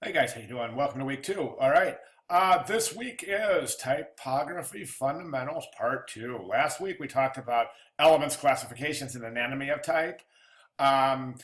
Hey guys, how you doing? Welcome to week 2. All right. This week is Typography Fundamentals Part 2. Last week we talked about elements, classifications, and anatomy of type. Um,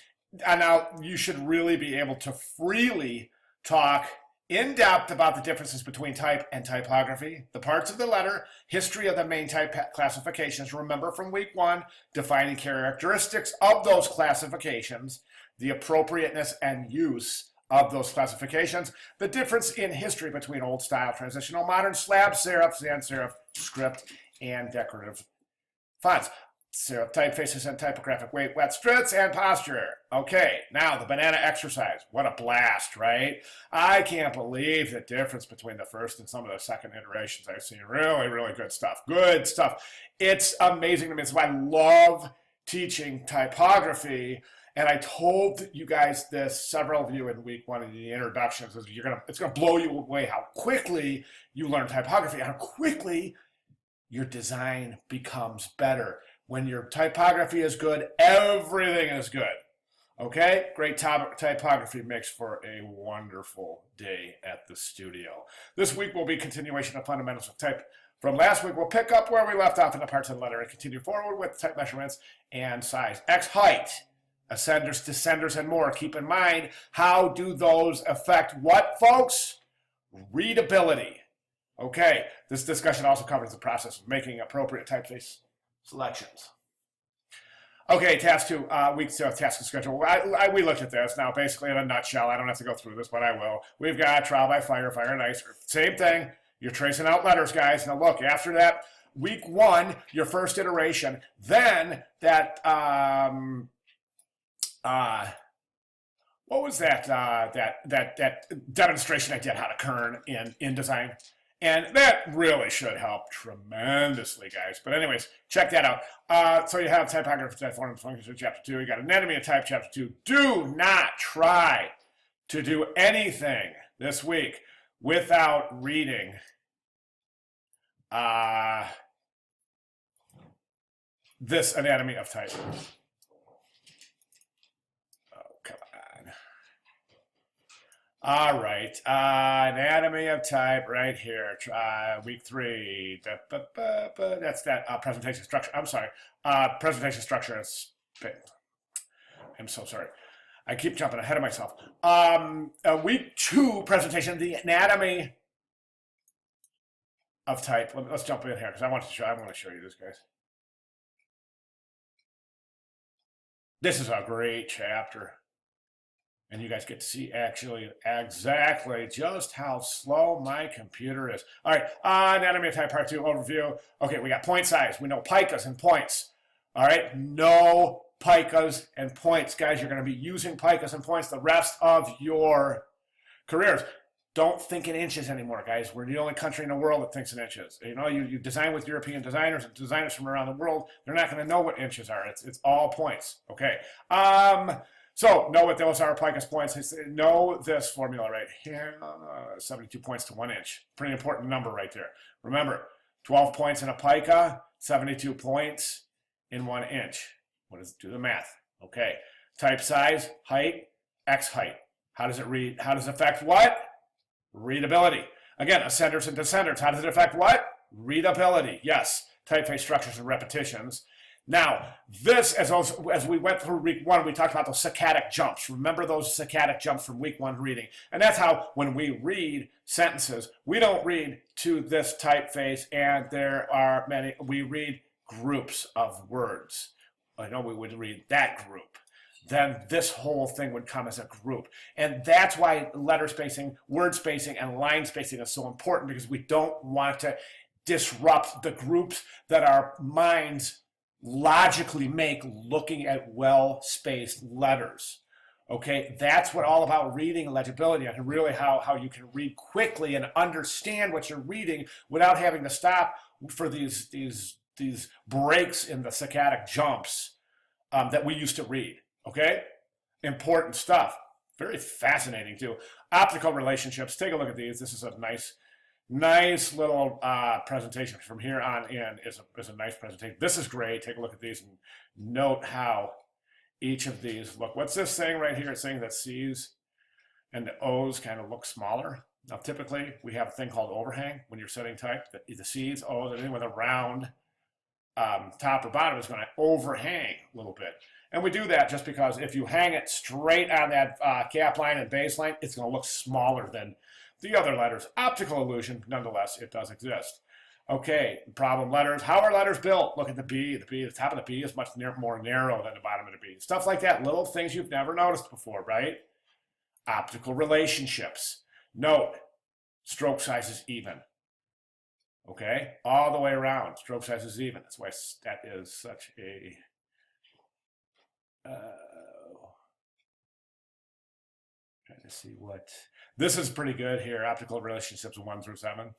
and now you should really be able to freely talk in depth about the differences between type and typography, the parts of the letter, history of the main type classifications. Remember from week 1, defining characteristics of those classifications, the appropriateness and use of those classifications, the difference in history between old style, transitional, modern, slab, serif, sans serif, script, and decorative fonts. Serif typefaces and typographic weight, wet strips, and posture. Okay, now the banana exercise. What a blast, right? I can't believe the difference between the first and some of the second iterations I've seen. Really, really good stuff. Good stuff. It's amazing to me. That's why I love teaching typography. And I told you guys this, several of you in week 1 in the introductions, is it's gonna blow you away how quickly you learn typography and how quickly your design becomes better. When your typography is good, everything is good. Okay, great typography makes for a wonderful day at the studio. This week will be continuation of fundamentals of type. From last week, we'll pick up where we left off in the parts of the letter and continue forward with type measurements and size. X height, ascenders, descenders, and more. Keep in mind, how do those affect what, folks? Readability. Okay, this discussion also covers the process of making appropriate typeface selections. Okay, task 2, week 2, task and schedule. We looked at this now, basically in a nutshell. I don't have to go through this, but I will. We've got trial by fire, fire and ice. Same thing. You're tracing out letters, guys. Now look, after that, week 1, your first iteration. Then that, what was that, that demonstration I did how to kern in InDesign? And that really should help tremendously, guys. But anyways, check that out. So you have typography, type form, functions, chapter 2. You got anatomy of type, chapter 2. Do not try to do anything this week without reading this anatomy of type. All right, anatomy of type right here, week 3. That's that presentation structure. I'm sorry, presentation structure is. I'm so sorry. I keep jumping ahead of myself. Week 2 presentation, the anatomy of type. Let's jump in here because I want to show you this, guys. This is a great chapter. And you guys get to see actually exactly just how slow my computer is. All right, anatomy of type part 2 overview. Okay, we got point size. We know picas and points. All right, no picas and points. Guys, you're going to be using picas and points the rest of your careers. Don't think in inches anymore, guys. We're the only country in the world that thinks in inches. You know, you design with European designers and designers from around the world. They're not going to know what inches are. It's all points. Okay. So know what those are, picas points. Know this formula right here, 72 points to 1 inch. Pretty important number right there. Remember, 12 points in a pica, 72 points in 1 inch. Do the math? Okay. Type size, height, X height. How does it read? How does it affect what? Readability. Again, ascenders and descenders. How does it affect what? Readability. Yes. Typeface structures and repetitions. Now, this, as we went through week 1, we talked about those saccadic jumps. Remember those saccadic jumps from week 1 reading. And that's how, when we read sentences, we don't read to this typeface, and there are many, we read groups of words. I know we would read that group. Then this whole thing would come as a group. And that's why letter spacing, word spacing, and line spacing is so important, because we don't want to disrupt the groups that our minds logically make looking at well-spaced letters. Okay, that's what all about reading and legibility, and really how you can read quickly and understand what you're reading without having to stop for these breaks in the saccadic jumps that we used to read. Okay, important stuff. Very fascinating too. Optical relationships. Take a look at these. This is a nice little presentation. From here on in is a nice presentation. This is great. Take a look at these and note how each of these look. What's this saying right here? It's saying that C's and the O's kind of look smaller. Now, typically, we have a thing called overhang when you're setting type. The C's, O's, and then with a round top or bottom is going to overhang a little bit. And we do that just because if you hang it straight on that cap line and base line, it's going to look smaller than the other letters. Optical illusion, nonetheless, it does exist. Okay, problem letters. How are letters built? Look at the B. The top of the B is much more narrow than the bottom of the B. Stuff like that, little things you've never noticed before, right? Optical relationships. Note, stroke size is even. Okay, all the way around, stroke size is even. That's why that is such a trying to see what this is pretty good here. Optical relationships 1 through 7.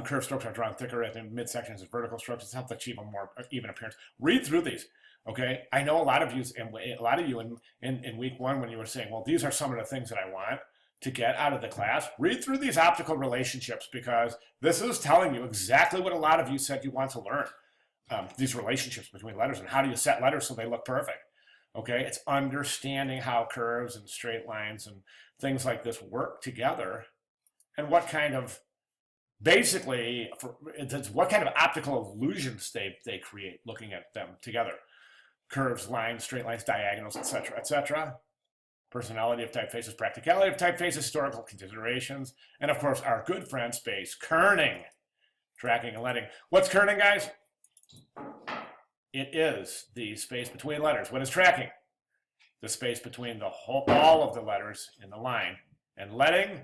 Curved strokes are drawn thicker at the midsections of vertical strokes. It's helped achieve a more even appearance. Read through these. Okay, I know a lot of you in week 1 when you were saying, well, these are some of the things that I want to get out of the class. Read through these optical relationships because this is telling you exactly what a lot of you said you want to learn. These relationships between letters and how do you set letters so they look perfect. Okay, it's understanding how curves and straight lines and things like this work together and what kind of basically what kind of optical illusions they create looking at them together. Curves, lines, straight lines, diagonals, etc., etc. Personality of typefaces, practicality of typefaces, historical considerations, and of course our good friend space, kerning, tracking and letting. What's kerning, guys? It is the space between letters. What is tracking? The space between all of the letters in the line. And letting,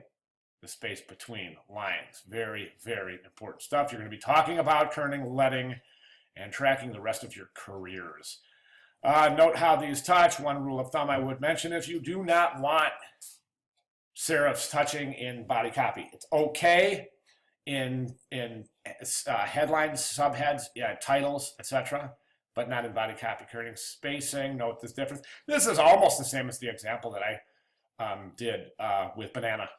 the space between lines. Very, very important stuff. You're going to be talking about kerning, letting, and tracking the rest of your careers. Note how these touch. One rule of thumb I would mention is you do not want serifs touching in body copy. It's okay in headlines, subheads, titles, etc., but not in body copy. Kerning spacing, note this difference. This is almost the same as the example that I did with banana.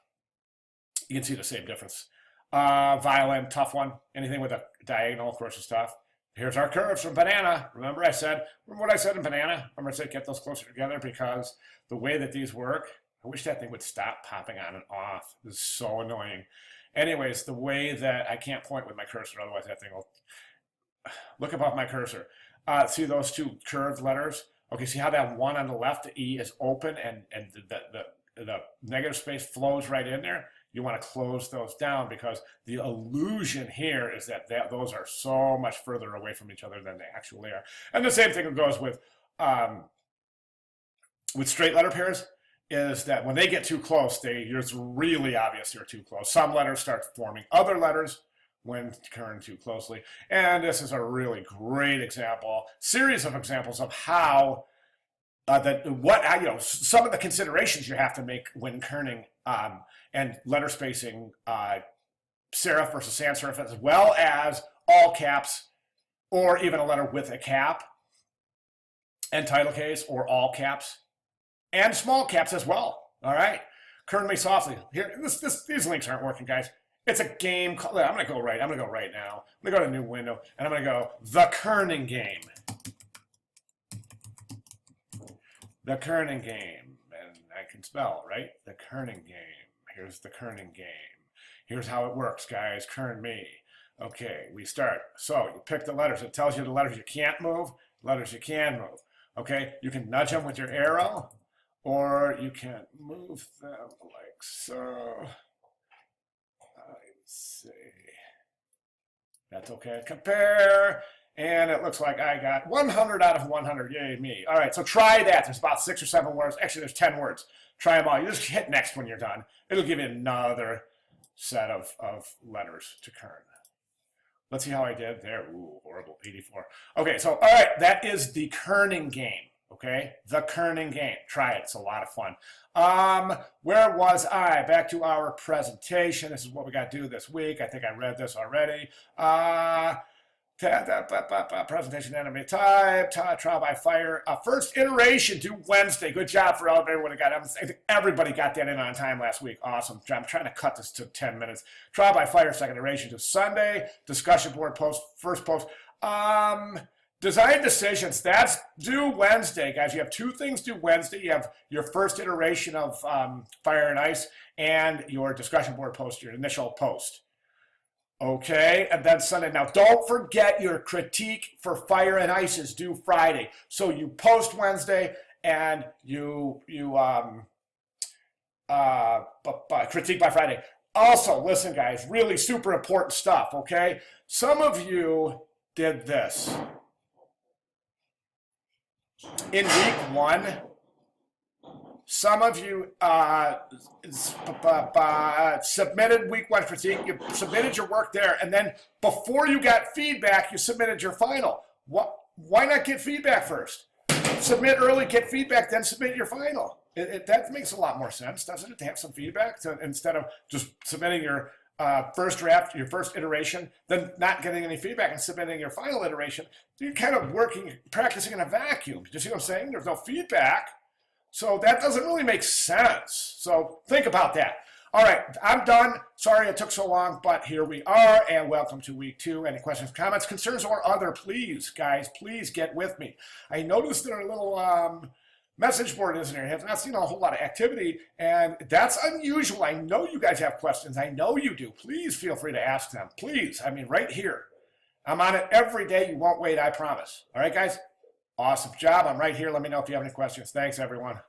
You can see the same difference. Violin, tough one. Anything with a diagonal, of course, is tough. Here's our curves from banana. Remember what I said in banana? Remember I said get those closer together because the way that these work, I wish that thing would stop popping on and off. This is so annoying. Anyways, the way that I can't point with my cursor, otherwise that thing will look above my cursor. See those two curved letters? Okay, see how that one on the left, the E, is open and the negative space flows right in there? You want to close those down because the illusion here is that those are so much further away from each other than they actually are. And the same thing goes with straight letter pairs, is that when they get too close, it's really obvious they're too close. Some letters start forming other letters when kerned too closely. And this is a really great example, series of examples of how some of the considerations you have to make when kerning and letter spacing, serif versus sans serif, as well as all caps or even a letter with a cap and title case or all caps and small caps as well. All right, kern me softly. Here, these links aren't working, guys. It's a game. I'm going to go right now. I'm going to go to a new window and I'm going to go the Kerning Game. The Kerning Game, and I can spell, right? The Kerning Game. Here's the Kerning Game. Here's how it works, guys. Kern me. Okay, we start. So you pick the letters. It tells you the letters you can't move, letters you can move. Okay, you can nudge them with your arrow, or you can move them like so. Let's see. That's okay. Compare. And it looks like I got 100 out of 100. Yay, me. All right, so try that. There's about 6 or 7 words. Actually, there's 10 words. Try them all. You just hit next when you're done. It'll give you another set of letters to kern. Let's see how I did there. Ooh, horrible. 84. Okay, so, all right, that is the Kerning Game. Okay, the Kerning Game. Try it. It's a lot of fun. Where was I? Back to our presentation. This is what we got to do this week. I think I read this already. Presentation enemy type, trial by fire. First iteration due Wednesday. Good job for everyone who got it. I think everybody got that in on time last week. Awesome. I'm trying to cut this to 10 minutes. Trial by fire, second iteration to Sunday. Discussion board post, first post. Design decisions, that's due Wednesday, guys. You have two things due Wednesday. You have your first iteration of Fire and Ice and your discussion board post, your initial post. Okay, and then Sunday. Now, don't forget your critique for Fire and Ice is due Friday. So you post Wednesday and you critique by Friday. Also, listen, guys, really super important stuff, okay? Some of you did this. In week 1, some of you submitted week 1 critique, you submitted your work there, and then before you got feedback, you submitted your final. Why not get feedback first? Submit early, get feedback, then submit your final. That makes a lot more sense, doesn't it, to have some feedback instead of just submitting your first draft, your first iteration, then not getting any feedback and submitting your final iteration. You're kind of practicing in a vacuum. Do you see what I'm saying? There's no feedback. So that doesn't really make sense. So think about that. All right, I'm done. Sorry it took so long, but here we are, and welcome to week 2. Any questions, comments, concerns, or other, please, guys, please get with me. I noticed that our little message board isn't here. I have not seen a whole lot of activity, and that's unusual. I know you guys have questions. I know you do. Please feel free to ask them. Please, I mean, right here. I'm on it every day. You won't wait, I promise. All right, guys? Awesome job. I'm right here. Let me know if you have any questions. Thanks, everyone.